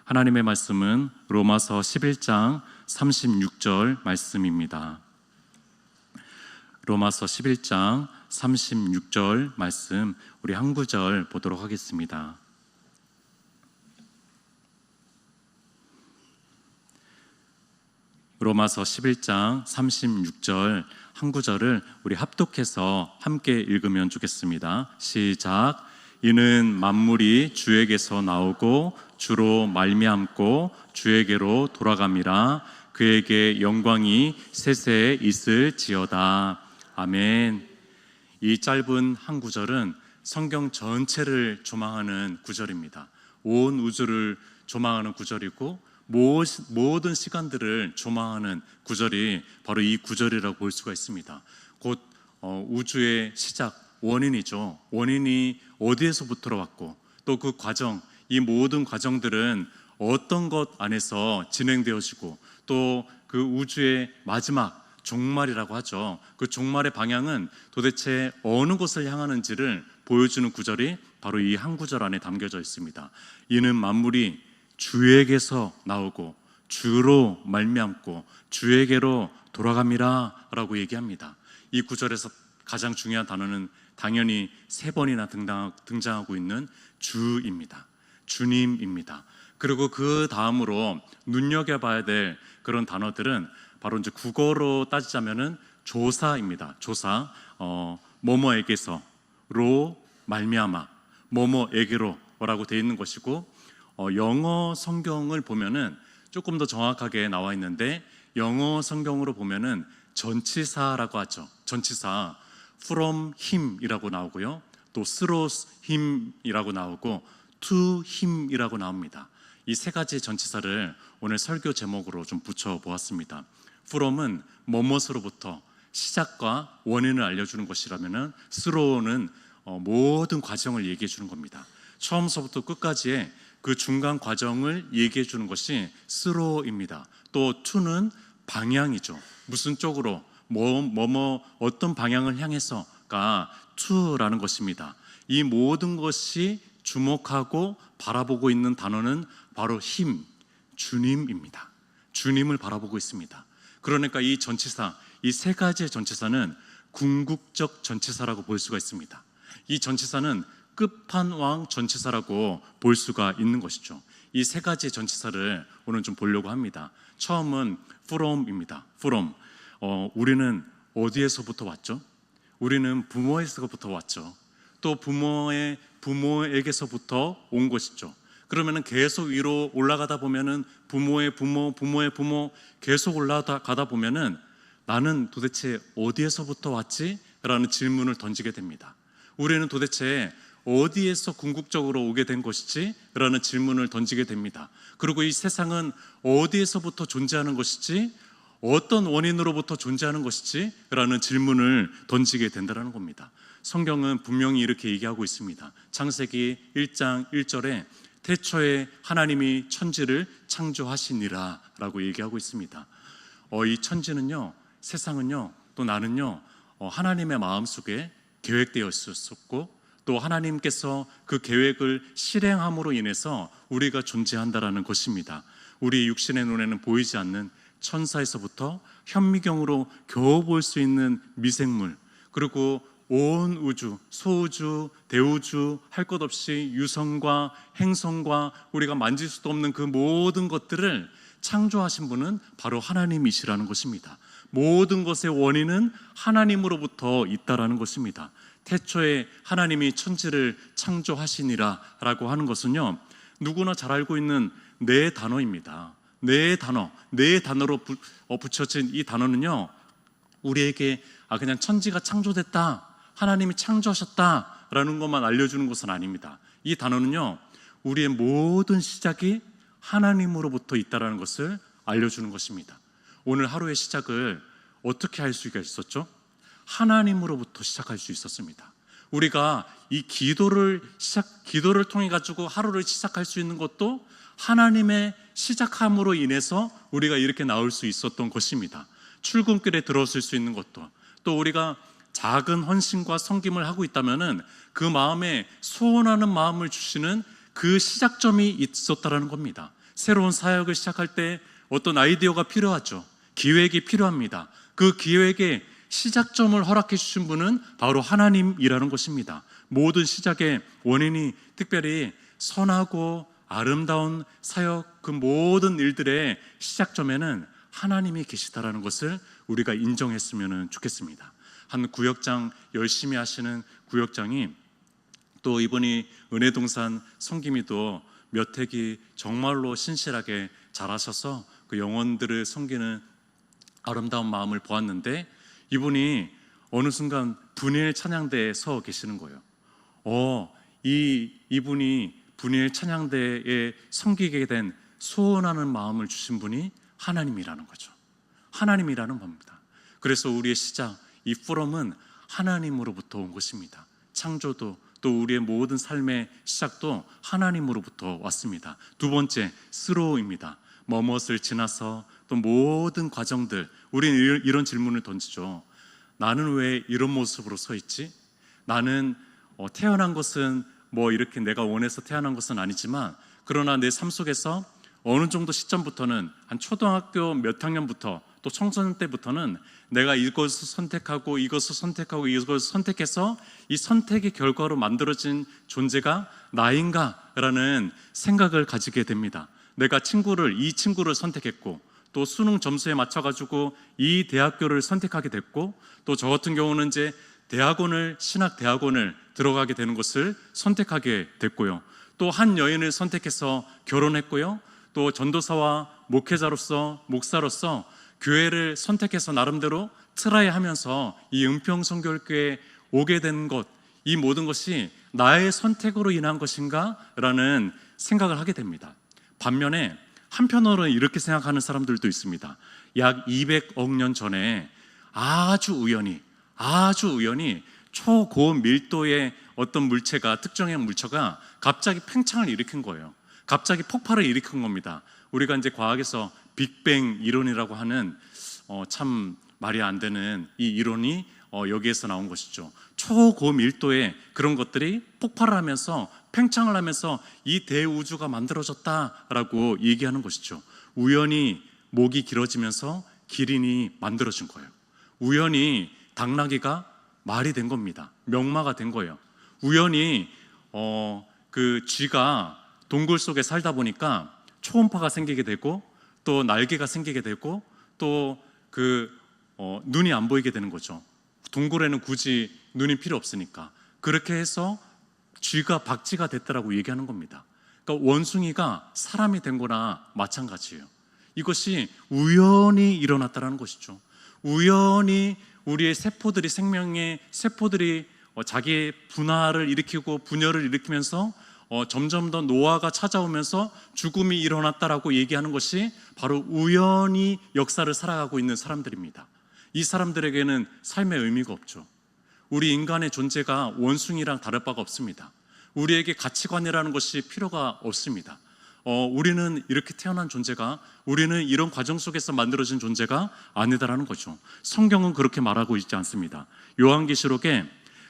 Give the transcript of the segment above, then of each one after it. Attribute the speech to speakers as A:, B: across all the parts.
A: 하나님의 말씀은 로마서 11장 36절 말씀입니다. 로마서 11장 36절 말씀, 우리 한 구절 보도록 하겠습니다. 로마서 11장 36절 한 구절을 우리 합독해서 함께 읽으면 좋겠습니다. 시작. 이는 만물이 주에게서 나오고 주로 말미암고 주에게로 돌아감이라. 그에게 영광이 세세에 있을지어다. 아멘. 이 짧은 한 구절은 성경 전체를 조망하는 구절입니다. 온 우주를 조망하는 구절이고 모든 시간들을 조망하는 구절이 바로 이 구절이라고 볼 수가 있습니다. 곧 우주의 시작, 원인이죠. 원인이 어디에서부터 왔고 또 그 과정, 이 모든 과정들은 어떤 것 안에서 진행되어지고 또 그 우주의 마지막 종말이라고 하죠. 그 종말의 방향은 도대체 어느 곳을 향하는지를 보여주는 구절이 바로 이 한 구절 안에 담겨져 있습니다. 이는 만물이 주에게서 나오고 주로 말미암고 주에게로 돌아감이라 라고 얘기합니다. 이 구절에서 가장 중요한 단어는 당연히 세 번이나 등장하고 있는 주입니다. 주님입니다. 그리고 그 다음으로 눈여겨봐야 될 그런 단어들은 바로 이제 국어로 따지자면은 조사입니다. 조사, 뭐뭐에게서로 말미암아, 뭐뭐에게로라고 되어 있는 것이고, 영어 성경을 보면은 조금 더 정확하게 나와 있는데, 영어 성경으로 보면은 전치사라고 하죠. 전치사, from him이라고 나오고요, 또 through him이라고 나오고, to him이라고 나옵니다. 이 세 가지 전치사를 오늘 설교 제목으로 좀 붙여보았습니다. from은 뭐뭇으로부터 시작과 원인을 알려주는 것이라면은 through는 모든 과정을 얘기해 주는 겁니다. 처음서부터 끝까지의 그 중간 과정을 얘기해 주는 것이 through입니다. 또 to는 방향이죠. 무슨 쪽으로 어떤 방향을 향해서가 to라는 것입니다. 이 모든 것이 주목하고 바라보고 있는 단어는 바로 힘, 주님입니다. 주님을 바라보고 있습니다. 그러니까 이 전치사, 이 세 가지의 전치사는 궁극적 전치사라고 볼 수가 있습니다. 이 전치사는 끝판왕 전치사라고 볼 수가 있는 것이죠. 이 세 가지의 전치사를 오늘 좀 보려고 합니다. 처음은 from입니다. from. 우리는 어디에서부터 왔죠? 우리는 부모에서부터 왔죠. 또 부모에게서부터 온 것이죠. 그러면은 계속 위로 올라가다 보면은 부모의 부모 계속 올라가다 보면은 나는 도대체 어디에서부터 왔지? 라는 질문을 던지게 됩니다. 우리는 도대체 어디에서 궁극적으로 오게 된 것이지? 라는 질문을 던지게 됩니다. 그리고 이 세상은 어디에서부터 존재하는 것이지? 어떤 원인으로부터 존재하는 것이지? 라는 질문을 던지게 된다는 겁니다. 성경은 분명히 이렇게 얘기하고 있습니다. 창세기 1장 1절에 태초에 하나님이 천지를 창조하시니라 라고 얘기하고 있습니다. 이 천지는요, 세상은요, 또 나는요, 하나님의 마음속에 계획되어 있었고 또 하나님께서 그 계획을 실행함으로 인해서 우리가 존재한다라는 것입니다. 우리 육신의 눈에는 보이지 않는 천사에서부터 현미경으로 겨우 볼 수 있는 미생물, 그리고 온 우주, 소우주, 대우주, 할 것 없이 유성과 행성과 우리가 만질 수도 없는 그 모든 것들을 창조하신 분은 바로 하나님이시라는 것입니다. 모든 것의 원인은 하나님으로부터 있다라는 것입니다. 태초에 하나님이 천지를 창조하시니라 라고 하는 것은요, 누구나 잘 알고 있는 네 단어입니다. 네 단어로 붙여진 이 단어는요, 우리에게 그냥 천지가 창조됐다, 하나님이 창조하셨다라는 것만 알려주는 것은 아닙니다. 이 단어는요, 우리의 모든 시작이 하나님으로부터 있다는 것을 알려주는 것입니다. 오늘 하루의 시작을 어떻게 할 수가 있었죠? 하나님으로부터 시작할 수 있었습니다. 우리가 이 기도를 통해 가지고 하루를 시작할 수 있는 것도 하나님의 시작함으로 인해서 우리가 이렇게 나올 수 있었던 것입니다. 출근길에 들어설 수 있는 것도, 또 우리가 작은 헌신과 섬김을 하고 있다면은 그 마음에 소원하는 마음을 주시는 그 시작점이 있었다라는 겁니다. 새로운 사역을 시작할 때 어떤 아이디어가 필요하죠. 기획이 필요합니다. 그 기획의 시작점을 허락해 주신 분은 바로 하나님이라는 것입니다. 모든 시작의 원인이 특별히 선하고 아름다운 사역, 그 모든 일들의 시작점에는 하나님이 계시다라는 것을 우리가 인정했으면 좋겠습니다. 한 구역장, 열심히 하시는 구역장이, 또 이분이 은혜동산 섬김이도 몇 해기 정말로 신실하게 잘하셔서 그 영혼들을 섬기는 아름다운 마음을 보았는데, 이분이 어느 순간 분일 찬양대에 서 계시는 거예요. 이분이 분일 찬양대에 섬기게 된 소원하는 마음을 주신 분이 하나님이라는 거죠. 하나님이라는 겁니다. 그래서 우리의 시작, 이 포럼은 하나님으로부터 온 것입니다. 창조도, 또 우리의 모든 삶의 시작도 하나님으로부터 왔습니다. 두 번째, 스로우입니다. 뭐뭇을 지나서 또 모든 과정들, 우리는 이런 질문을 던지죠. 나는 왜 이런 모습으로 서 있지? 나는 태어난 것은 이렇게 내가 원해서 태어난 것은 아니지만, 그러나 내 삶 속에서 어느 정도 시점부터는, 한 초등학교 몇 학년부터 또 청소년 때부터는 내가 이것을 선택하고 이것을 선택하고 이것을 선택해서 이 선택의 결과로 만들어진 존재가 나인가라는 생각을 가지게 됩니다. 내가 이 친구를 선택했고, 또 수능 점수에 맞춰가지고 이 대학교를 선택하게 됐고, 또 저 같은 경우는 이제 신학대학원을 들어가게 되는 것을 선택하게 됐고요. 또 한 여인을 선택해서 결혼했고요. 또 전도사와 목사로서 교회를 선택해서 나름대로 트라이 하면서 이 은평선교회에 오게 된 것, 이 모든 것이 나의 선택으로 인한 것인가? 라는 생각을 하게 됩니다. 반면에 한편으로는 이렇게 생각하는 사람들도 있습니다. 약 200억 년 전에 아주 우연히 초고밀도의 어떤 특정형 물체가 갑자기 팽창을 일으킨 거예요. 갑자기 폭발을 일으킨 겁니다. 우리가 이제 과학에서 빅뱅 이론이라고 하는 참 말이 안 되는 이 이론이 여기에서 나온 것이죠. 초고밀도의 그런 것들이 폭발을 하면서, 팽창을 하면서 이 대우주가 만들어졌다라고 얘기하는 것이죠. 우연히 목이 길어지면서 기린이 만들어진 거예요. 우연히 당나귀가 말이 된 겁니다. 명마가 된 거예요. 우연히 그 쥐가 동굴 속에 살다 보니까 초음파가 생기게 되고, 또 날개가 생기게 되고, 또 눈이 안 보이게 되는 거죠. 동굴에는 굳이 눈이 필요 없으니까. 그렇게 해서 쥐가 박쥐가 됐다라고 얘기하는 겁니다. 그러니까 원숭이가 사람이 된 거나 마찬가지예요. 이것이 우연히 일어났다는 것이죠. 우연히 우리의 생명의 세포들이 자기의 분화를 일으키고 분열을 일으키면서 점점 더 노화가 찾아오면서 죽음이 일어났다라고 얘기하는 것이 바로 우연히 역사를 살아가고 있는 사람들입니다. 이 사람들에게는 삶의 의미가 없죠. 우리 인간의 존재가 원숭이랑 다를 바가 없습니다. 우리에게 가치관이라는 것이 필요가 없습니다. 우리는 이렇게 태어난 존재가, 우리는 이런 과정 속에서 만들어진 존재가 아니다라는 거죠. 성경은 그렇게 말하고 있지 않습니다. 요한계시록에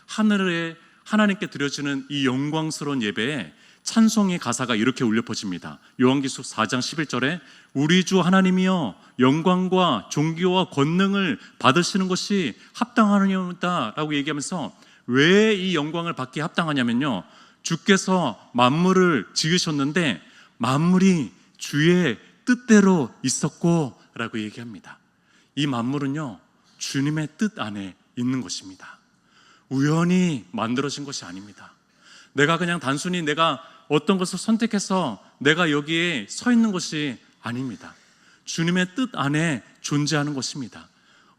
A: 하늘에 하나님께 드려지는 이 영광스러운 예배에 찬송의 가사가 이렇게 울려 퍼집니다. 요한계시록 4장 11절에 우리 주 하나님이여 영광과 존귀와 권능을 받으시는 것이 합당하니이다 라고 얘기하면서, 왜 이 영광을 받기에 합당하냐면요, 주께서 만물을 지으셨는데 만물이 주의 뜻대로 있었고 라고 얘기합니다. 이 만물은요, 주님의 뜻 안에 있는 것입니다. 우연히 만들어진 것이 아닙니다. 내가 그냥 단순히 내가 어떤 것을 선택해서 내가 여기에 서 있는 것이 아닙니다. 주님의 뜻 안에 존재하는 것입니다.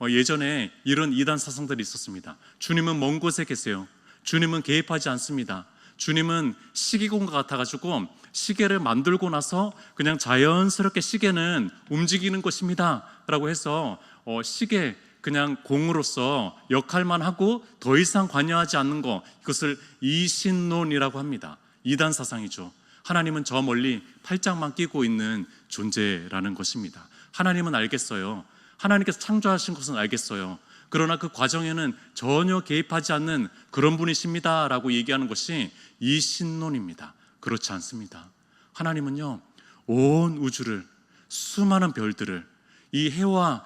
A: 예전에 이런 이단 사상들이 있었습니다. 주님은 먼 곳에 계세요. 주님은 개입하지 않습니다. 주님은 시계공과 같아가지고 시계를 만들고 나서 그냥 자연스럽게 시계는 움직이는 것입니다 라고 해서 시계 그냥 공으로서 역할만 하고 더 이상 관여하지 않는 것, 이것을 이신론이라고 합니다. 이단 사상이죠. 하나님은 저 멀리 팔짱만 끼고 있는 존재라는 것입니다. 하나님은 알겠어요. 하나님께서 창조하신 것은 알겠어요. 그러나 그 과정에는 전혀 개입하지 않는 그런 분이십니다 라고 얘기하는 것이 이신론입니다. 그렇지 않습니다. 하나님은요, 온 우주를, 수많은 별들을, 이 해와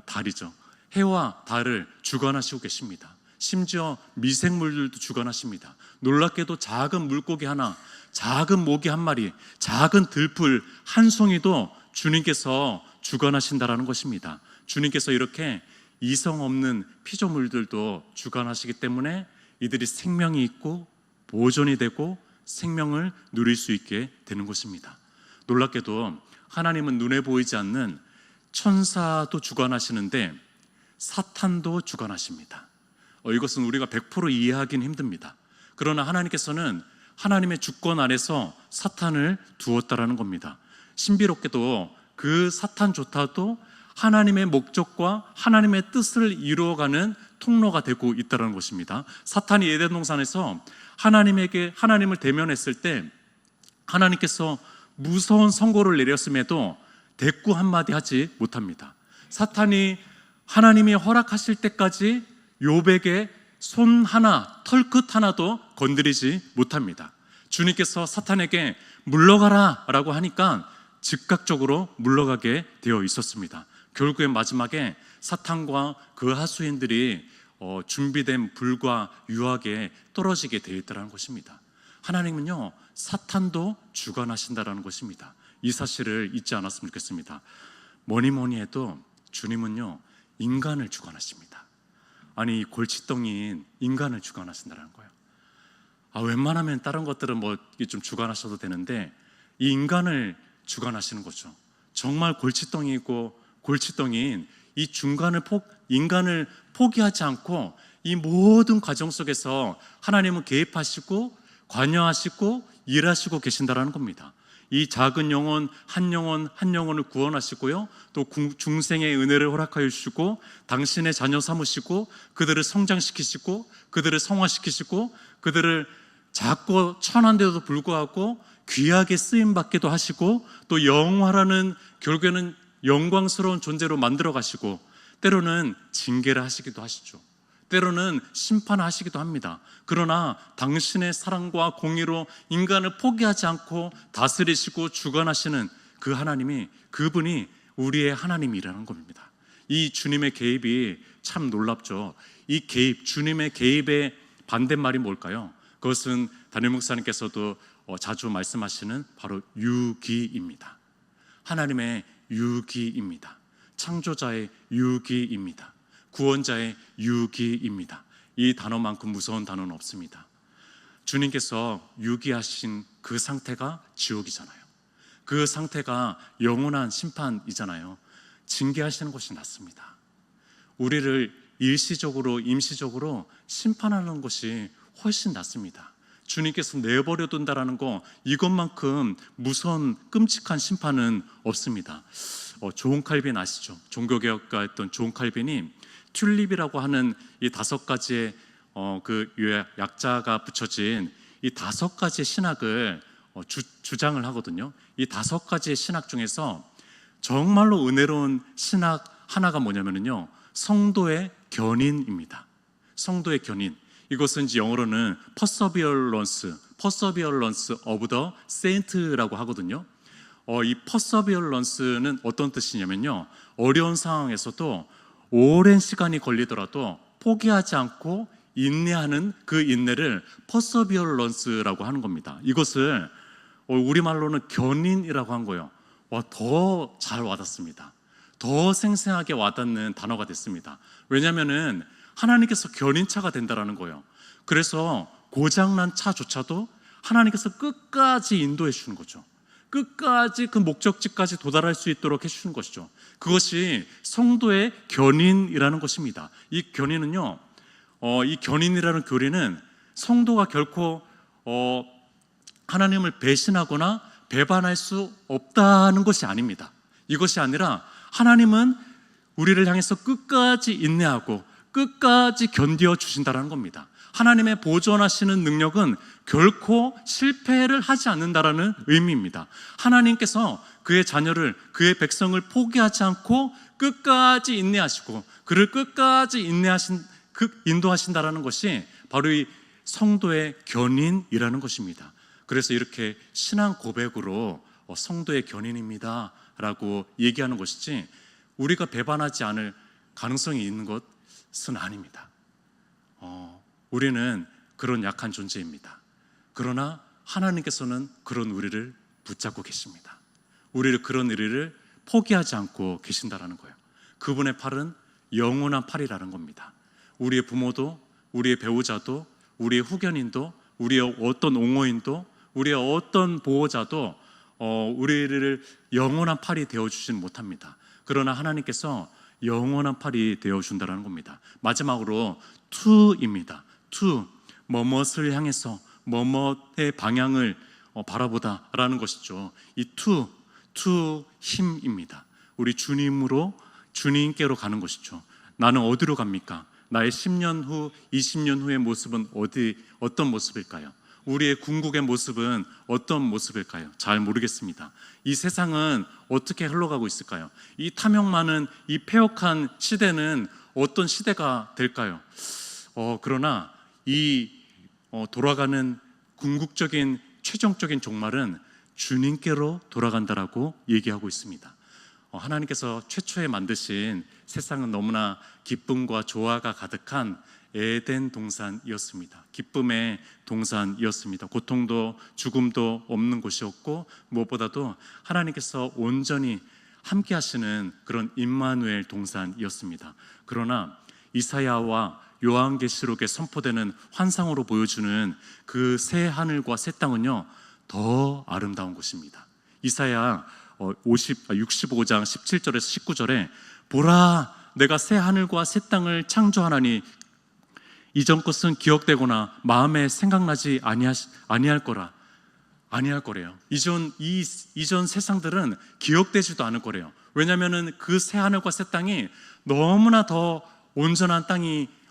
A: 달이죠. 해와 달을 주관하시고 계십니다. 심지어 미생물들도 주관하십니다. 놀랍게도 작은 물고기 하나, 작은 모기 한 마리, 작은 들풀 한 송이도 주님께서 주관하신다라는 것입니다. 주님께서 이렇게 이성 없는 피조물들도 주관하시기 때문에 이들이 생명이 있고 보존이 되고 생명을 누릴 수 있게 되는 것입니다. 놀랍게도 하나님은 눈에 보이지 않는 천사도 주관하시는데 사탄도 주관하십니다. 이것은 우리가 100% 이해하기는 힘듭니다. 그러나 하나님께서는 하나님의 주권 아래서 사탄을 두었다라는 겁니다. 신비롭게도 그 사탄조차도 하나님의 목적과 하나님의 뜻을 이루어가는 통로가 되고 있다는 것입니다. 사탄이 에덴 동산에서 하나님을 대면했을 때 하나님께서 무서운 선고를 내렸음에도 대꾸 한마디 하지 못합니다. 사탄이 하나님이 허락하실 때까지 욥에게 손 하나, 털끝 하나도 건드리지 못합니다. 주님께서 사탄에게 물러가라 라고 하니까 즉각적으로 물러가게 되어 있었습니다. 결국엔 마지막에 사탄과 그 하수인들이 준비된 불과 유황에 떨어지게 되어 있다는 것입니다. 하나님은요, 사탄도 주관하신다는 것입니다. 이 사실을 잊지 않았으면 좋겠습니다. 뭐니 해도 주님은요, 인간을 주관하십니다. 아니, 골칫덩이인 인간을 주관하신다는 거예요. 웬만하면 다른 것들은 좀 주관하셔도 되는데 이 인간을 주관하시는 거죠. 정말 골칫덩이이고 골칫덩이인 이 인간을 포기하지 않고 이 모든 과정 속에서 하나님은 개입하시고 관여하시고 일하시고 계신다라는 겁니다. 이 작은 영혼 한 영혼을 구원하시고요, 또 중생의 은혜를 허락하여 주시고 당신의 자녀 삼으시고 그들을 성장시키시고 그들을 성화시키시고 그들을 작고 천한데도 불구하고 귀하게 쓰임받기도 하시고 또 영화라는 결국에는 영광스러운 존재로 만들어 가시고 때로는 징계를 하시기도 하시죠. 때로는 심판하시기도 합니다. 그러나 당신의 사랑과 공의로 인간을 포기하지 않고 다스리시고 주관하시는 그 하나님이, 그분이 우리의 하나님이라는 겁니다. 이 주님의 개입이 참 놀랍죠. 이 개입, 주님의 개입의 반대말이 뭘까요? 그것은 담임 목사님께서도 자주 말씀하시는 바로 유기입니다. 하나님의 유기입니다. 창조자의 유기입니다. 구원자의 유기입니다. 이 단어만큼 무서운 단어는 없습니다. 주님께서 유기하신 그 상태가 지옥이잖아요. 그 상태가 영원한 심판이잖아요. 징계하시는 것이 낫습니다. 우리를 일시적으로 임시적으로 심판하는 것이 훨씬 낫습니다. 주님께서 내버려 둔다라는 거, 이것만큼 무서운 끔찍한 심판은 없습니다. 존 칼빈 아시죠? 종교개혁가였던 존 칼빈이 튤립이라고 하는 이 5가지의 그 약자가 붙여진 이 5가지의 신학을 주장을 하거든요. 이 5가지의 신학 중에서 정말로 은혜로운 신학 하나가 뭐냐면요, 성도의 견인입니다. 성도의 견인. 이것은 영어로는 perseverance of the saint라고 하거든요. 이 perseverance는 어떤 뜻이냐면요, 어려운 상황에서도 오랜 시간이 걸리더라도 포기하지 않고 인내하는 그 인내를 perseverance라고 하는 겁니다. 이것을 우리말로는 견인이라고 한 거예요. 더 잘 와닿습니다. 더 생생하게 와닿는 단어가 됐습니다. 왜냐하면은 하나님께서 견인차가 된다라는 거예요. 그래서 고장난 차조차도 하나님께서 끝까지 인도해 주는 거죠. 끝까지 그 목적지까지 도달할 수 있도록 해주시는 것이죠. 그것이 성도의 견인이라는 것입니다. 이 견인은요, 이 견인이라는 교리는 성도가 결코 하나님을 배신하거나 배반할 수 없다는 것이 아닙니다. 이것이 아니라 하나님은 우리를 향해서 끝까지 인내하고 끝까지 견디어 주신다는 겁니다. 하나님의 보존하시는 능력은 결코 실패를 하지 않는다라는 의미입니다. 하나님께서 그의 자녀를, 그의 백성을 포기하지 않고 끝까지 인내하시고 그를 끝까지 인도하신다라는 것이 바로 이 성도의 견인이라는 것입니다. 그래서 이렇게 신앙 고백으로 성도의 견인입니다 라고 얘기하는 것이지, 우리가 배반하지 않을 가능성이 있는 것은 아닙니다. 우리는 그런 약한 존재입니다. 그러나 하나님께서는 그런 우리를 붙잡고 계십니다. 우리를, 그런 우리를 포기하지 않고 계신다라는 거예요. 그분의 팔은 영원한 팔이라는 겁니다. 우리의 부모도, 우리의 배우자도, 우리의 후견인도, 우리의 어떤 옹호인도, 우리의 어떤 보호자도 우리를 영원한 팔이 되어주지는 못합니다. 그러나 하나님께서 영원한 팔이 되어준다는 겁니다. 마지막으로 to입니다. to, 뭐뭇을 향해서 뭐뭇의 방향을 바라보다라는 것이죠. 이 to 힘입니다. 우리 주님으로, 주님께로 가는 것이죠. 나는 어디로 갑니까? 나의 10년 후, 20년 후의 모습은 어떤 모습일까요? 우리의 궁극의 모습은 어떤 모습일까요? 잘 모르겠습니다. 이 세상은 어떻게 흘러가고 있을까요? 이 탐욕 많은 이 패역한 시대는 어떤 시대가 될까요? 그러나 이 돌아가는 궁극적인 최종적인 종말은 주님께로 돌아간다라고 얘기하고 있습니다. 하나님께서 최초에 만드신 세상은 너무나 기쁨과 조화가 가득한 에덴 동산이었습니다. 기쁨의 동산이었습니다. 고통도 죽음도 없는 곳이었고, 무엇보다도 하나님께서 온전히 함께 하시는 그런 임마누엘 동산이었습니다. 그러나 이사야와 요한계시록에 선포되는 환상으로 보여주는 그 새 하늘과 새 땅은요, 더 아름다운 곳입니다. 이사야 65장 17절에서 19절에 보라, 내가 새 하늘과 새 땅을 창조하나니 이전 것은 기억되거나 마음에 생각나지 아니할 거래요. 이전 세상들은 기억되지도 않을 거래요. 왜냐하면 그 새 하늘과 새 땅이 너무나 더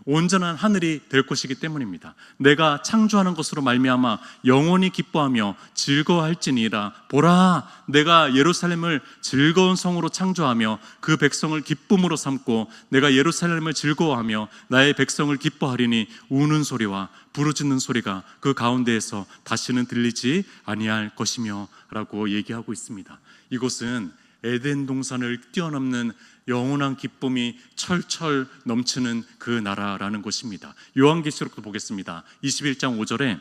A: 온전한 하늘이 될 것이기 때문입니다. 내가 창조하는 것으로 말미암아 영원히 기뻐하며 즐거워할지니라. 보라, 내가 예루살렘을 즐거운 성으로 창조하며 그 백성을 기쁨으로 삼고 내가 예루살렘을 즐거워하며 나의 백성을 기뻐하리니 우는 소리와 부르짖는 소리가 그 가운데에서 다시는 들리지 아니할 것이며 라고 얘기하고 있습니다. 이곳은 에덴 동산을 뛰어넘는 영원한 기쁨이 철철 넘치는 그 나라라는 것입니다. 요한계시록도 보겠습니다. 21장 5절에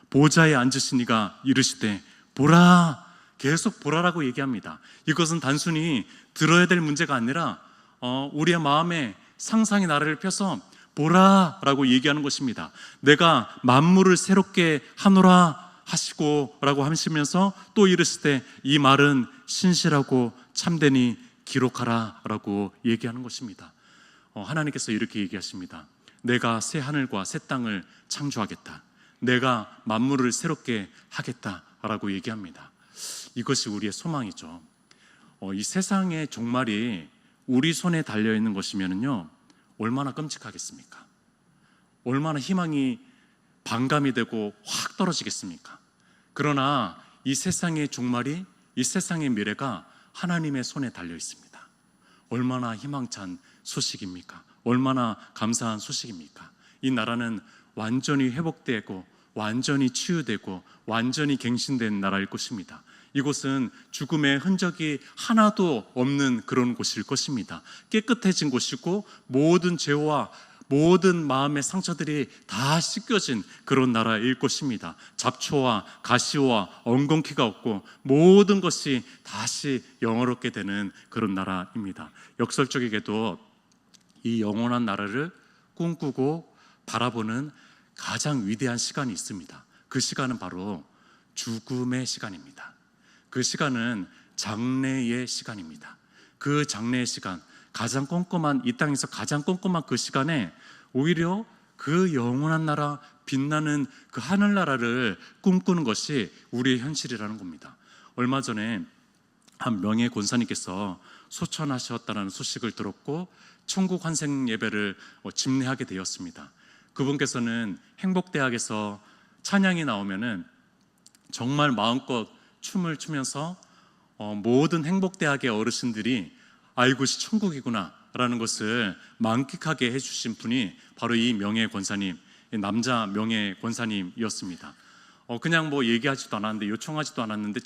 A: 보좌에 앉으신 이가 이르시되 보라, 계속 보라라고 얘기합니다. 이것은 단순히 들어야 될 문제가 아니라 우리의 마음에 상상의 나래를 펴서 보라라고 얘기하는 것입니다. 내가 만물을 새롭게 하노라 하시고 라고 하시면서 또 이르시되 이 말은 신실하고 참되니 기록하라 라고 얘기하는 것입니다. 하나님께서 이렇게 얘기하십니다. 내가 새 하늘과 새 땅을 창조하겠다. 내가 만물을 새롭게 하겠다 라고 얘기합니다. 이것이 우리의 소망이죠. 이 세상의 종말이 우리 손에 달려있는 것이면요, 얼마나 끔찍하겠습니까? 얼마나 희망이 반감이 되고 확 떨어지겠습니까? 그러나 이 세상의 종말이, 이 세상의 미래가 하나님의 손에 달려 있습니다. 얼마나 희망찬 소식입니까? 얼마나 감사한 소식입니까? 이 나라는 완전히 회복되고 완전히 치유되고 완전히 갱신된 나라일 것입니다. 이곳은 죽음의 흔적이 하나도 없는 그런 곳일 것입니다. 깨끗해진 곳이고 모든 죄와 모든 마음의 상처들이 다 씻겨진 그런 나라일 것입니다. 잡초와 가시와 엉겅퀴가 없고 모든 것이 다시 영화롭게 되는 그런 나라입니다. 역설적이게도 이 영원한 나라를 꿈꾸고 바라보는 가장 위대한 시간이 있습니다. 그 시간은 바로 죽음의 시간입니다. 그 시간은 장래의 시간입니다. 그 장래의 시간, 가장 꼼꼼한, 이 땅에서 가장 꼼꼼한 그 시간에 오히려 그 영원한 나라, 빛나는 그 하늘나라를 꿈꾸는 것이 우리의 현실이라는 겁니다. 얼마 전에 한 명예 권사님께서 소천하셨다는 소식을 들었고 천국 환생 예배를 집례하게 되었습니다. 그분께서는 행복대학에서 찬양이 나오면은 정말 마음껏 춤을 추면서 모든 행복대학의 어르신들이 이곳이 천국이구나 라는 것을 만끽하게 해주신 분이 바로 이 명예 권사님, 남자 명예 권사님이었습니다. 그냥 뭐 얘기하지도 않았는데, 요청하지도 않았는데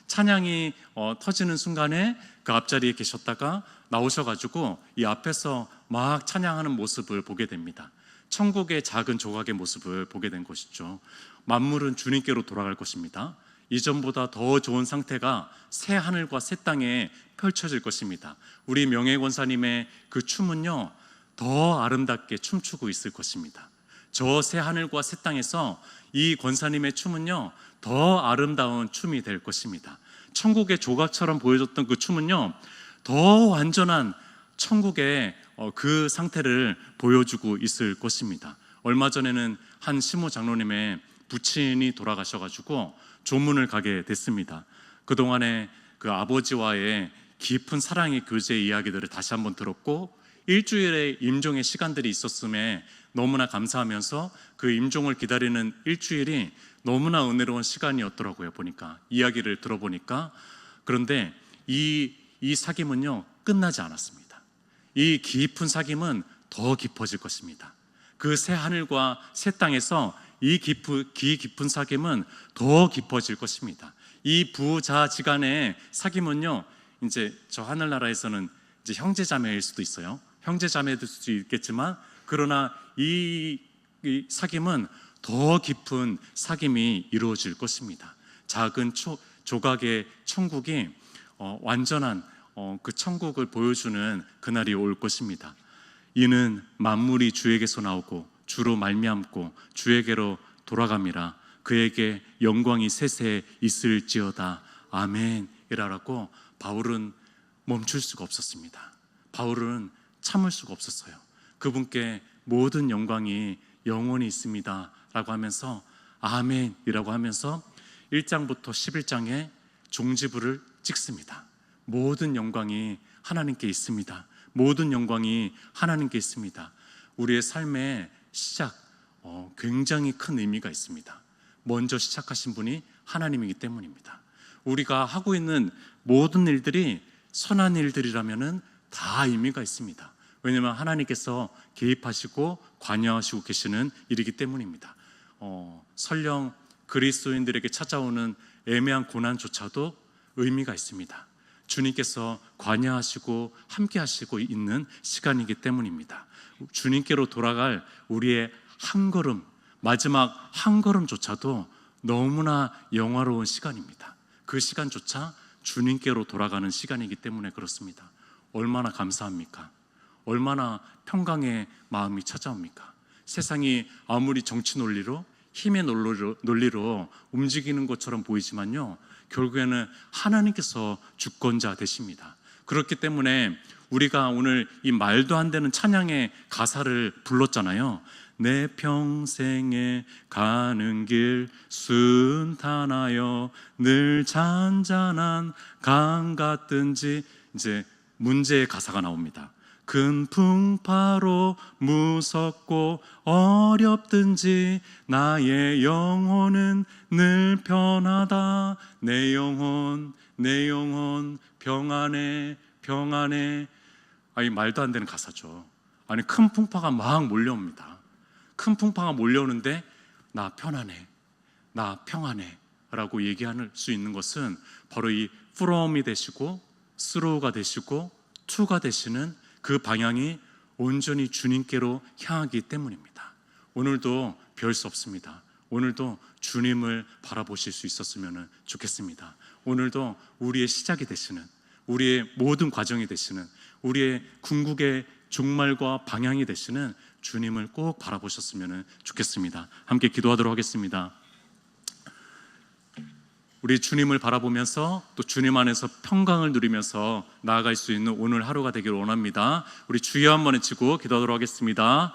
A: 찬양이 터지는 순간에 그 앞자리에 계셨다가 나오셔가지고 이 앞에서 막 찬양하는 모습을 보게 됩니다. 천국의 작은 조각의 모습을 보게 된 것이죠. 만물은 주님께로 돌아갈 것입니다. 이전보다 더 좋은 상태가 새 하늘과 새 땅에 펼쳐질 것입니다. 우리 명예권사님의 그 춤은요, 더 아름답게 춤추고 있을 것입니다. 저 새 하늘과 새 땅에서 이 권사님의 춤은요, 더 아름다운 춤이 될 것입니다. 천국의 조각처럼 보여줬던 그 춤은요, 더 완전한 천국의 그 상태를 보여주고 있을 것입니다. 얼마 전에는 한 신모 장로님의 부친이 돌아가셔가지고 조문을 가게 됐습니다. 그동안에 그 아버지와의 깊은 사랑의 교제 이야기들을 다시 한번 들었고, 일주일의 임종의 시간들이 있었음에 너무나 감사하면서 그 임종을 기다리는 일주일이 너무나 은혜로운 시간이었더라고요. 보니까 이야기를 들어보니까. 그런데 이 사귐은요, 끝나지 않았습니다. 이 깊은 사귐은 더 깊어질 것입니다. 그 새 하늘과 새 땅에서 이 깊은 사귐은 더 깊어질 것입니다. 이 부자지간의 사귐은요, 이제 저 하늘나라에서는 이제 형제자매일 수도 있어요. 형제자매일 수도 있겠지만, 그러나 이 사귐은 더 깊은 사귐이 이루어질 것입니다. 작은 조각의 천국이 완전한 그 천국을 보여주는 그날이 올 것입니다. 이는 만물이 주에게서 나오고 주로 말미암고 주에게로 돌아감이라. 그에게 영광이 세세 있을지어다. 아멘. 이라고 바울은 멈출 수가 없었습니다. 바울은 참을 수가 없었어요. 그분께 모든 영광이 영원히 있습니다 라고 하면서 아멘이라고 하면서 1장부터 11장에 종지부를 찍습니다. 모든 영광이 하나님께 있습니다. 모든 영광이 하나님께 있습니다. 우리의 삶의 시작, 굉장히 큰 의미가 있습니다. 먼저 시작하신 분이 하나님이기 때문입니다. 우리가 하고 있는 모든 일들이 선한 일들이라면 다 의미가 있습니다. 왜냐하면 하나님께서 개입하시고 관여하시고 계시는 일이기 때문입니다. 설령 그리스도인들에게 찾아오는 애매한 고난조차도 의미가 있습니다. 주님께서 관여하시고 함께 하시고 있는 시간이기 때문입니다. 주님께로 돌아갈 우리의 한 걸음, 마지막 한 걸음조차도 너무나 영화로운 시간입니다. 그 시간조차 주님께로 돌아가는 시간이기 때문에 그렇습니다. 얼마나 감사합니까? 얼마나 평강의 마음이 찾아옵니까? 세상이 아무리 정치 논리로, 힘의 논리로 움직이는 것처럼 보이지만요, 결국에는 하나님께서 주권자 되십니다. 그렇기 때문에 우리가 오늘 이 말도 안 되는 찬양의 가사를 불렀잖아요. 내 평생에 가는 길 순탄하여 늘 잔잔한 강 같든지, 이제 문제의 가사가 나옵니다. 큰 풍파로 무섭고 어렵든지 나의 영혼은 늘 편하다. 내 영혼 평안해. 아니, 말도 안 되는 가사죠. 아니, 큰 풍파가 막 몰려옵니다. 큰 풍파가 몰려오는데 나 편안해, 나 평안해 라고 얘기할 수 있는 것은 바로 이 from이 되시고 through가 되시고 to가 되시는 그 방향이 온전히 주님께로 향하기 때문입니다. 오늘도 별 수 없습니다. 오늘도 주님을 바라보실 수 있었으면 좋겠습니다. 오늘도 우리의 시작이 되시는, 우리의 모든 과정이 되시는, 우리의 궁극의 종말과 방향이 되시는 주님을 꼭 바라보셨으면 좋겠습니다. 함께 기도하도록 하겠습니다. 우리 주님을 바라보면서 또 주님 안에서 평강을 누리면서 나아갈 수 있는 오늘 하루가 되기를 원합니다. 우리 주여 한번 외치고 기도하도록 하겠습니다.